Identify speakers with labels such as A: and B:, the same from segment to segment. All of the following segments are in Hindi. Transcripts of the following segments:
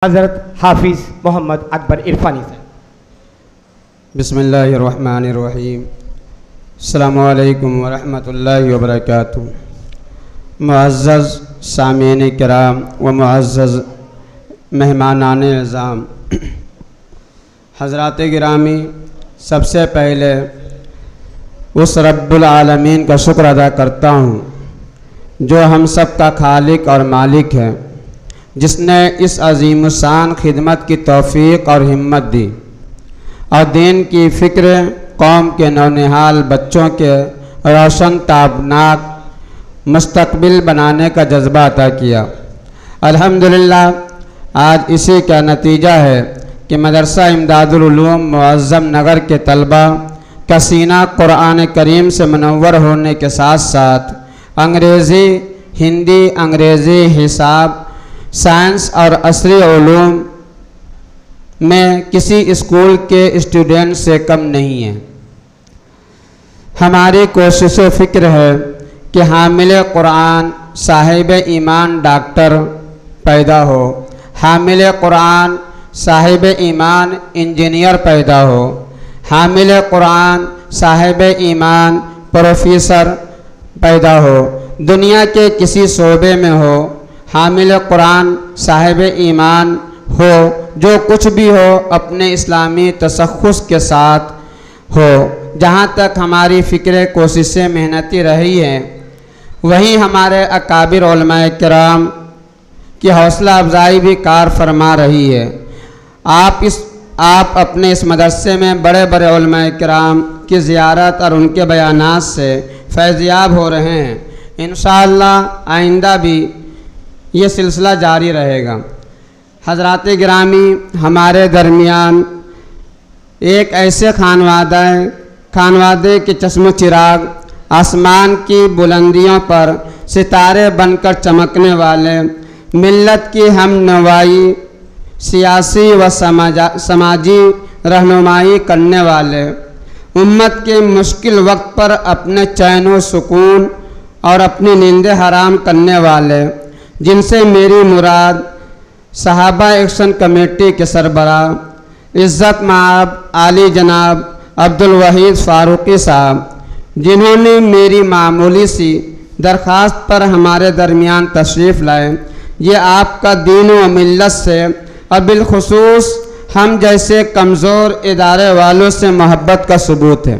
A: हज़रत हाफिज़ मोहम्मद अकबर इरफानी साहब।
B: बिस्मिल्लाहिर्रहमानिर्रहीम। अस्सलामु अलैकुम वरहमतुल्लाहि वबरकातुहू। मुअज़्ज़ज़ सामीन किराम व मुअज़्ज़ज़ मेहमानान इज़ाम, हज़रात गिरामी, सबसे पहले उस रब्बुल आलमीन का शुक्र अदा करता हूँ जो हम सब का खालिक और मालिक है, जिसने इस अज़ीमुशान खिदमत की तौफ़ीक़ और हिम्मत दी और दीन की फ़िक्र कौम के नौनिहाल बच्चों के रोशन ताबनाक मुस्तक़बिल बनाने का जज्बा अता किया। अल्हम्दुलिल्लाह, आज इसी का नतीजा है कि मदरसा इमदादुल उलूम मुअज़्ज़म नगर के तलबा का सीना कुरान करीम से मुनव्वर होने के साथ साथ अंग्रेज़ी, हिंदी, अंग्रेज़ी, हिसाब, साइंस और असरी उलूम में किसी स्कूल के स्टूडेंट से कम नहीं है। हमारी कोशिश फ़िक्र है कि हामिल कुरान साहिब ईमान डॉक्टर पैदा हो, हामिल कुरान साहिब ईमान इंजीनियर पैदा हो, हामिल कुरान साहिब ईमान प्रोफेसर पैदा हो, दुनिया के किसी शोबे में हो हामिल कुरान साहिब ईमान हो, जो कुछ भी हो अपने इस्लामी तसख्खुस के साथ हो। जहाँ तक हमारी फ़िक्र कोशिशें मेहनती रही हैं, वहीं हमारे अकाबिर उलमाए किराम की हौसला अफजाई भी कार फरमा रही है। आप अपने इस मदरसे में बड़े बड़े उलमाए किराम की ज़ियारत और उनके बयानात से फैज़याब हो रहे हैं। इंशाअल्लाह आइंदा भी ये सिलसिला जारी रहेगा। हज़रात गिरामी, हमारे दरमियान एक ऐसे खानवादे के चश्म चिराग, आसमान की बुलंदियों पर सितारे बनकर चमकने वाले, मिल्लत की हम नवाई, सियासी व समाजी रहनुमाई करने वाले, उम्मत के मुश्किल वक्त पर अपने चैन व सुकून और अपनी नींदें हराम करने वाले, जिनसे मेरी मुराद सहाबा एक्शन कमेटी के सरबराह इज़्ज़त माब आली जनाब अब्दुल वहीद फ़ारूक़ी साहब, जिन्होंने मेरी मामूली सी दरख्वास्त पर हमारे दरमियान तशरीफ़ लाए, ये आपका दीन व मिल्लत से और बिलखुसूस हम जैसे कमज़ोर इदारे वालों से मोहब्बत का सबूत है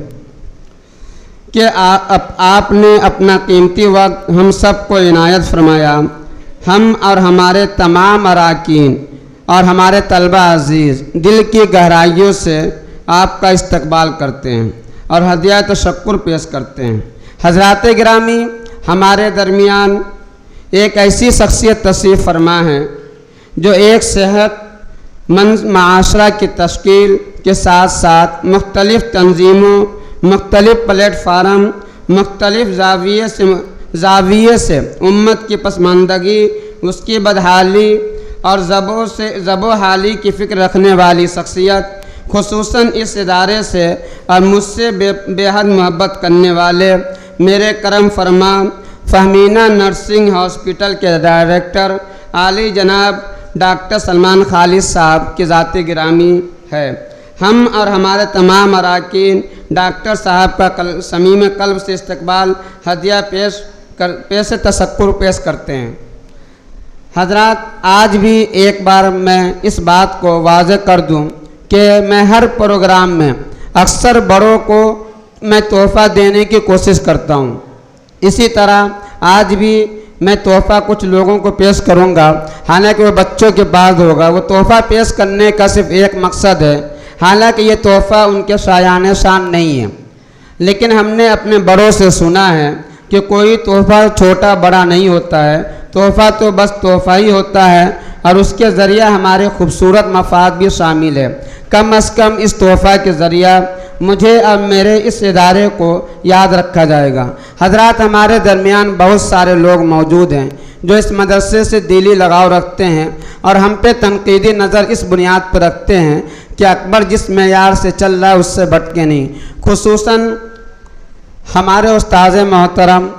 B: कि आपने अपना कीमती वक्त हम सब को इनायत फरमाया। हम और हमारे तमाम अराकीन और हमारे तलबा अज़ीज़ दिल की गहराइयों से आपका इस्तकबाल करते हैं और हदिया तशक्कुर पेश करते हैं। हज़रात गिरामी, हमारे दरमियान एक ऐसी शख्सियत तशरीफ़ फरमा है जो एक सेहतमंद माशरा की तश्कील के साथ साथ मुख्तलिफ़ तंजीमों, मुख्तलिफ़ प्लेटफार्म, मुख्तलिफ़ ज़ाविये से उम्मत की पसमानदगी, उसकी बदहाली और ज़बो हाली की फ़िक्र रखने वाली शख्सियत, खुसूसन इस इदारे से और मुझसे बेहद मोहब्बत करने वाले मेरे करम फरमा फ़हमीना नर्सिंग हॉस्पिटल के डायरेक्टर आली जनाब डॉक्टर सलमान खालिद साहब की ज़ाती गिरामी है। हम और हमारे तमाम अराकीन डॉक्टर साहब का समीम कल्ब से इस्तकबाल हदिया पेश तशक्कुर पेश करते हैं। हज़रात, आज भी एक बार मैं इस बात को वाज़ेह कर दूं कि मैं हर प्रोग्राम में अक्सर बड़ों को मैं तोहफ़ा देने की कोशिश करता हूं। इसी तरह आज भी मैं तोहफ़ा कुछ लोगों को पेश करूंगा, हालांकि वो बच्चों के पास होगा। वो तोहफ़ा पेश करने का सिर्फ एक मकसद है, हालांकि ये तोहफ़ा उनके शायान शान नहीं है, लेकिन हमने अपने बड़ों से सुना है कि कोई तोहफ़ा छोटा बड़ा नहीं होता है, तोहफ़ा तो बस तोहफ़ा ही होता है और उसके ज़रिए हमारे खूबसूरत मफ़ाद भी शामिल है। कम अज़ कम इस तोहफ़ा के ज़रिए मुझे और मेरे इस इदारे को याद रखा जाएगा। हज़रात, हमारे दरमियान बहुत सारे लोग मौजूद हैं जो इस मदरसे से दिली लगाव रखते हैं और हम पे तनकीदी नज़र इस बुनियाद पर रखते हैं कि अकबर जिस मेयार से चल रहा है उससे भटके नहीं। खुसूसन हमारे उस्ताद मोहतरम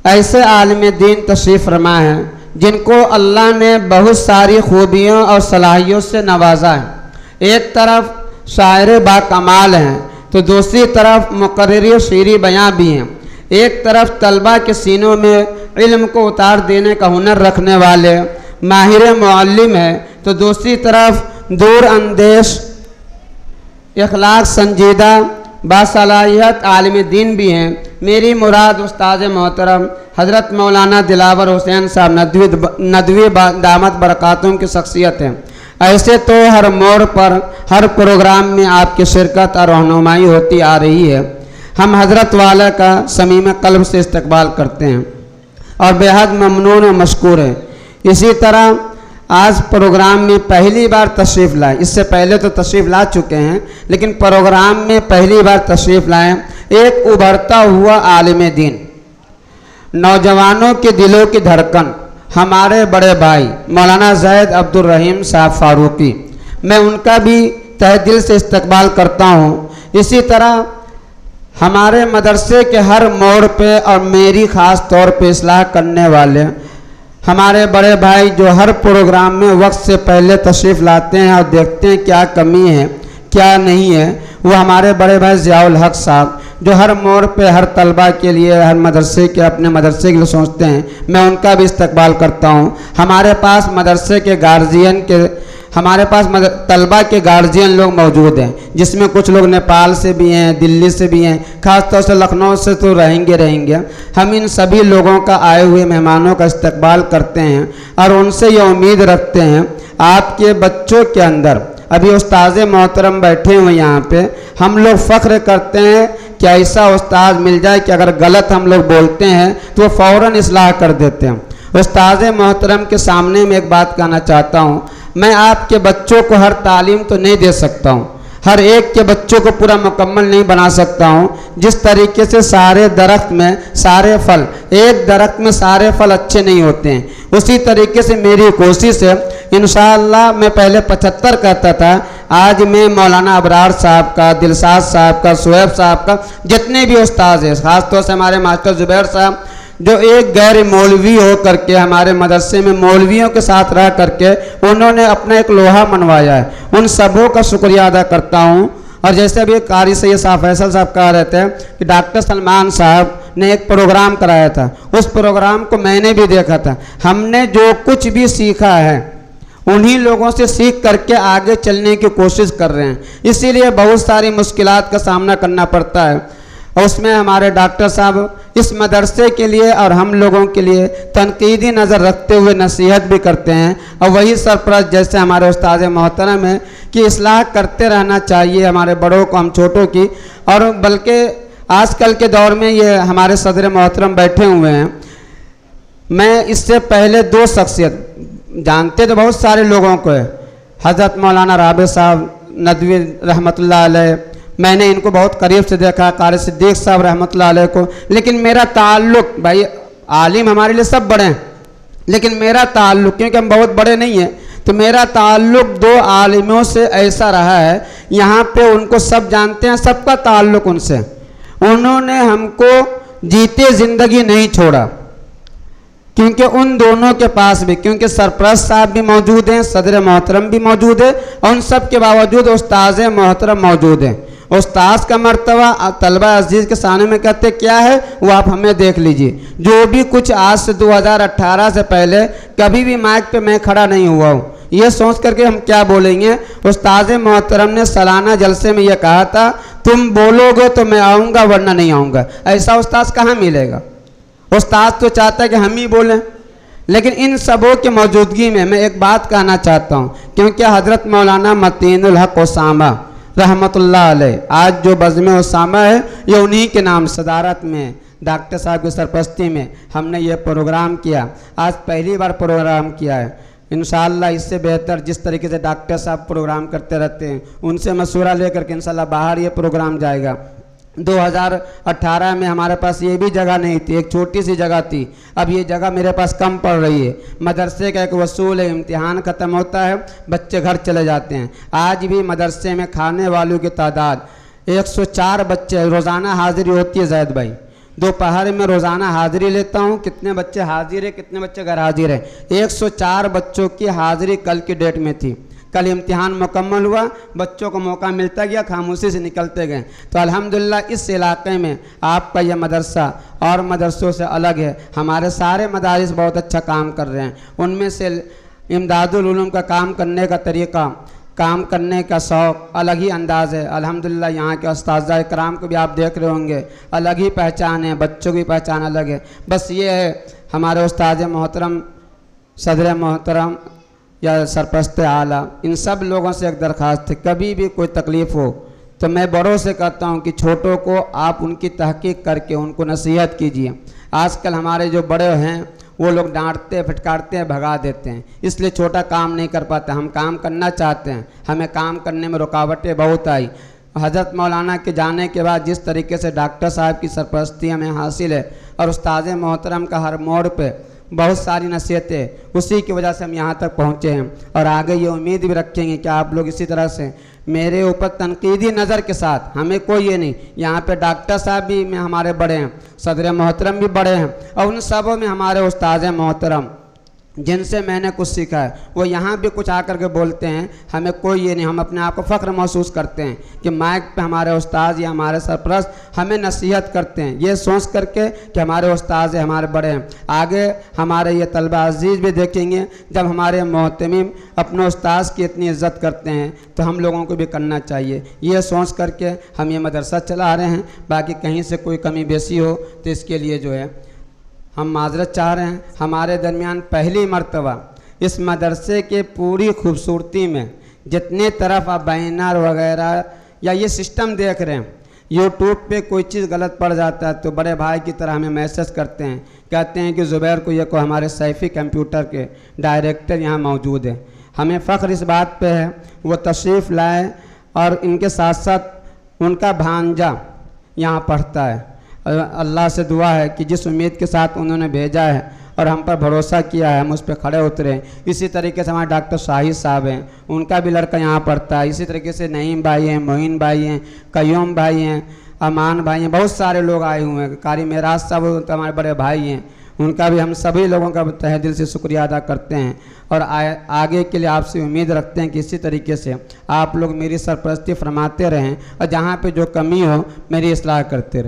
B: ऐसे आलिम दीन तशरीफ़ फरमा हैं जिनको अल्लाह ने बहुत सारी खूबियों और सलाहियों से नवाजा है। एक तरफ शायर बाकमाल हैं तो दूसरी तरफ मुकर्रिर और शीरी बयां भी हैं। एक तरफ तलबा के सीनों में इल्म को उतार देने का हुनर रखने वाले माहिर मुअल्लिम हैं तो दूसरी तरफ दूर अंदेश इखलाक संजीदा बासलाहियत आलिम दीन भी हैं। मेरी मुराद उस्ताद मोहतरम हज़रत मौलाना दिलावर हुसैन साहब नदवी दामत बरकातुम की शख्सियत है। ऐसे तो हर मोड़ पर हर प्रोग्राम में आपकी शिरकत और रहनुमाई होती आ रही है। हम हज़रत वाला का समीम कल्ब से इस्तकबाल करते हैं और बेहद ममनून और मशकूर हैं। इसी तरह आज प्रोग्राम में पहली बार तशरीफ़ लाए, इससे पहले तो तशरीफ़ ला चुके हैं लेकिन प्रोग्राम में पहली बार तशरीफ़ लाए एक उभरता हुआ आलिम दीन, नौजवानों के दिलों की धड़कन, हमारे बड़े भाई मौलाना ज़ैद अब्दुल रहीम साहब फ़ारूकी। मैं उनका भी तहे दिल से इस्तकबाल करता हूँ। इसी तरह हमारे मदरसे के हर मोड़ पे और मेरी ख़ास तौर पे इस्लाह करने वाले हमारे बड़े भाई जो हर प्रोग्राम में वक्त से पहले तशरीफ़ लाते हैं और देखते हैं क्या कमी है क्या नहीं है, वो हमारे बड़े भाई ज़ियाउल हक साहब जो हर मोड़ पे हर तलबा के लिए हर मदरसे के अपने मदरसे के लिए सोचते हैं। मैं उनका भी इस्तकबाल करता हूँ। हमारे पास मदरसे के गार्जियन के हमारे पास तलबा के गार्जियन लोग मौजूद हैं जिसमें कुछ लोग नेपाल से भी हैं, दिल्ली से भी हैं, ख़ासतौर से लखनऊ से तो रहेंगे। हम इन सभी लोगों का आए हुए मेहमानों का इस्तकबाल करते हैं और उनसे ये उम्मीद रखते हैं आपके बच्चों के अंदर अभी उस्ताद मोहतरम बैठे हुए यहाँ पे, हम लोग फ़ख्र करते हैं कि ऐसा उस्ताद मिल जाए कि अगर गलत हम लोग बोलते हैं तो वो फ़ौरन इस्लाह कर देते हैं। उस्ताद मोहतरम के सामने में एक बात कहना चाहता हूँ, मैं आपके बच्चों को हर तालीम तो नहीं दे सकता हूँ, हर एक के बच्चों को पूरा मुकम्मल नहीं बना सकता हूँ। जिस तरीके से सारे दरख्त में सारे फल, एक दरख्त में सारे फल अच्छे नहीं होते हैं, उसी तरीके से मेरी कोशिश है इंशाअल्लाह। मैं पहले 75 कहता था, आज मैं मौलाना अबरार साहब का, दिलसाद साहब का, शुएब साहब का, जितने भी उस्ताद हैं, ख़ासतौर से हमारे मास्टर ज़ुबैर साहब जो एक गैर मौलवी हो करके हमारे मदरसे में मौलवियों के साथ रह करके उन्होंने अपना एक लोहा मनवाया है, उन सबों का शुक्रिया अदा करता हूँ। और जैसे अभी कारी सैयद साहब फैसल साहब कह रहे थे कि डॉक्टर सलमान साहब ने एक प्रोग्राम कराया था, उस प्रोग्राम को मैंने भी देखा था। हमने जो कुछ भी सीखा है उन्हीं लोगों से सीख करके आगे चलने की कोशिश कर रहे हैं, इसीलिए बहुत सारी मुश्किलात का सामना करना पड़ता है। और उसमें हमारे डॉक्टर साहब इस मदरसे के लिए और हम लोगों के लिए तनकीदी नज़र रखते हुए नसीहत भी करते हैं। और वही सरपरस्त जैसे हमारे उस्ताद मोहतरम है कि इस्लाह करते रहना चाहिए हमारे बड़ों को, हम छोटों की। और बल्कि आजकल के दौर में ये हमारे सदर मोहतरम बैठे हुए हैं, मैं इससे पहले 2 शख्सियत जानते तो बहुत सारे लोगों को है, हज़रत मौलाना राबे साहब नदवी रहमतुल्लाह अलैह, मैंने इनको बहुत करीब से देखा, कारी सिद्दीक साहब रहमतुल्लाह अलैह को। लेकिन मेरा ताल्लुक़, भाई आलिम हमारे लिए सब बड़े हैं, लेकिन मेरा ताल्लुक़, क्योंकि हम बहुत बड़े नहीं हैं, तो मेरा ताल्लुक़ 2 आलिमों से ऐसा रहा है, यहाँ पे उनको सब जानते हैं, सबका ताल्लुक़ उनसे। उन्होंने हमको जीते ज़िंदगी नहीं छोड़ा, क्योंकि उन दोनों के पास भी, क्योंकि सरपरस्त साहब भी मौजूद हैं, सदर मोहतरम भी मौजूद है, और उन सब के बावजूद उस्ताद मोहतरम मौजूद हैं। उस्ताद का मर्तबा तलबा अजीज़ के सामने में कहते क्या है वो आप हमें देख लीजिए। जो भी कुछ आज से 2018 से पहले कभी भी माइक पे मैं खड़ा नहीं हुआ हूँ, ये सोच करके हम क्या बोलेंगे। उस्ताद मोहतरम ने सालाना जलसे में ये कहा था, तुम बोलोगे तो मैं आऊँगा वरना नहीं आऊँगा। ऐसा उस्ताद कहाँ मिलेगा? उस्ताद तो चाहता है कि हम ही बोलें। लेकिन इन सबों की मौजूदगी में मैं एक बात कहना चाहता हूँ, क्योंकि हज़रत मौलाना मतीनुल हक उसामा रहमतुल्लाह अलैह, आज जो बज़्म उसामा है ये उन्हीं के नाम सदारत में डॉक्टर साहब की सरपरस्ती में हमने ये प्रोग्राम किया। आज पहली बार प्रोग्राम किया है। इंशाअल्लाह इससे बेहतर जिस तरीके से डॉक्टर साहब प्रोग्राम करते रहते हैं, उनसे मशवरा लेकर के इंशाअल्लाह बाहर ये प्रोग्राम जाएगा। 2018 में हमारे पास ये भी जगह नहीं थी, एक छोटी सी जगह थी, अब ये जगह मेरे पास कम पड़ रही है। मदरसे का एक वसूल है, इम्तिहान ख़त्म होता है, बच्चे घर चले जाते हैं। आज भी मदरसे में खाने वालों की तादाद 104 बच्चे रोज़ाना हाज़िरी होती है ज़ैद भाई, दोपहर में रोज़ाना हाज़िरी लेता हूँ, कितने बच्चे हाजिर हैं, कितने बच्चे गैर हाजिर हैं। 104 बच्चों की हाज़िरी कल की डेट में थी। कल इम्तिहान मुकम्मल हुआ, बच्चों को मौका मिलता गया, खामोशी से निकलते गए। तो अल्हम्दुलिल्लाह इस इलाके में आपका यह मदरसा और मदरसों से अलग है। हमारे सारे मदारिस बहुत अच्छा काम कर रहे हैं। उनमें से इमदादुल उलूम का काम करने का तरीक़ा, काम करने का शौक़ अलग ही अंदाज़ है। अल्हम्दुलिल्लाह यहाँ के उस्ताज़ इकराम को भी आप देख रहे होंगे, अलग ही पहचान है, बच्चों की पहचान अलग है। बस ये है हमारे उस्ताद मोहतरम, सदर मोहतरम या सरपरस्त आला, इन सब लोगों से एक दरख्वास्त है, कभी भी कोई तकलीफ़ हो तो मैं बड़ों से कहता हूँ कि छोटों को आप उनकी तहकीक करके उनको नसीहत कीजिए। आजकल हमारे जो बड़े हैं वो लोग डांटते फटकारते हैं, भगा देते हैं, इसलिए छोटा काम नहीं कर पाता। हम काम करना चाहते हैं, हमें काम करने में रुकावटें बहुत आई। हज़रत मौलाना के जाने के बाद जिस तरीके से डॉक्टर साहब की सरपरस्ती हमें हासिल है और उस्ताद मोहतरम का हर मोड़ पे बहुत सारी नसीहतें, उसी की वजह से हम यहाँ तक पहुँचे हैं। और आगे ये उम्मीद भी रखेंगे कि आप लोग इसी तरह से मेरे ऊपर तनकीदी नज़र के साथ, हमें कोई ये नहीं, यहाँ पे डॉक्टर साहब भी में हमारे बड़े हैं, सदर मोहतरम भी बड़े हैं, और उन सबों में हमारे उस्ताद मोहतरम जिनसे मैंने कुछ सीखा है वो यहाँ भी कुछ आकर के बोलते हैं। हमें कोई ये नहीं, हम अपने आप को फ़ख्र महसूस करते हैं कि माइक पे हमारे उस्ताद या हमारे सरपरस्त हमें नसीहत करते हैं, ये सोच करके कि हमारे उस्ताद है, हमारे बड़े हैं। आगे हमारे ये तलबा अजीज़ भी देखेंगे, जब हमारे मोहतमीम अपने उस्ताद की इतनी इज़्ज़त करते हैं तो हम लोगों को भी करना चाहिए। ये सोच करके हम ये मदरसा चला रहे हैं। बाकी कहीं से कोई कमी बेसी हो तो इसके लिए जो है हम माजरत चाह रहे हैं। हमारे दरमियान पहली मर्तबा इस मदरसे के पूरी खूबसूरती में जितने तरफ आप बैनर वगैरह या ये सिस्टम देख रहे हैं, यूट्यूब पे कोई चीज़ गलत पड़ जाता है तो बड़े भाई की तरह हमें मैसेज करते हैं, कहते हैं कि ज़ुबैर को ये को हमारे सैफ़ी कंप्यूटर के डायरेक्टर यहाँ मौजूद है। हमें फ़ख्र इस बात पे है वो तशरीफ़ लाए और इनके साथ साथ उनका भांजा यहाँ पढ़ता है। अल्लाह से दुआ है कि जिस उम्मीद के साथ उन्होंने भेजा है और हम पर भरोसा किया है, हम उस पर खड़े उतरे। इसी तरीके से हमारे डॉक्टर शाहिद साहब हैं, उनका भी लड़का यहाँ पढ़ता है। इसी तरीके से नईम भाई हैं, मोइन भाई हैं, कयूम भाई हैं, अमान भाई हैं, बहुत सारे लोग आए हुए हैं। कारी मेराज साहब तो हमारे बड़े भाई हैं, उनका भी हम सभी लोगों का तहे दिल से शुक्रिया अदा करते हैं। और आगे के लिए आपसे उम्मीद रखते हैं कि इसी तरीके से आप लोग मेरी सरपरस्ती फरमाते रहें और जहाँ पे जो कमी हो मेरी इस्लाह करते रहें।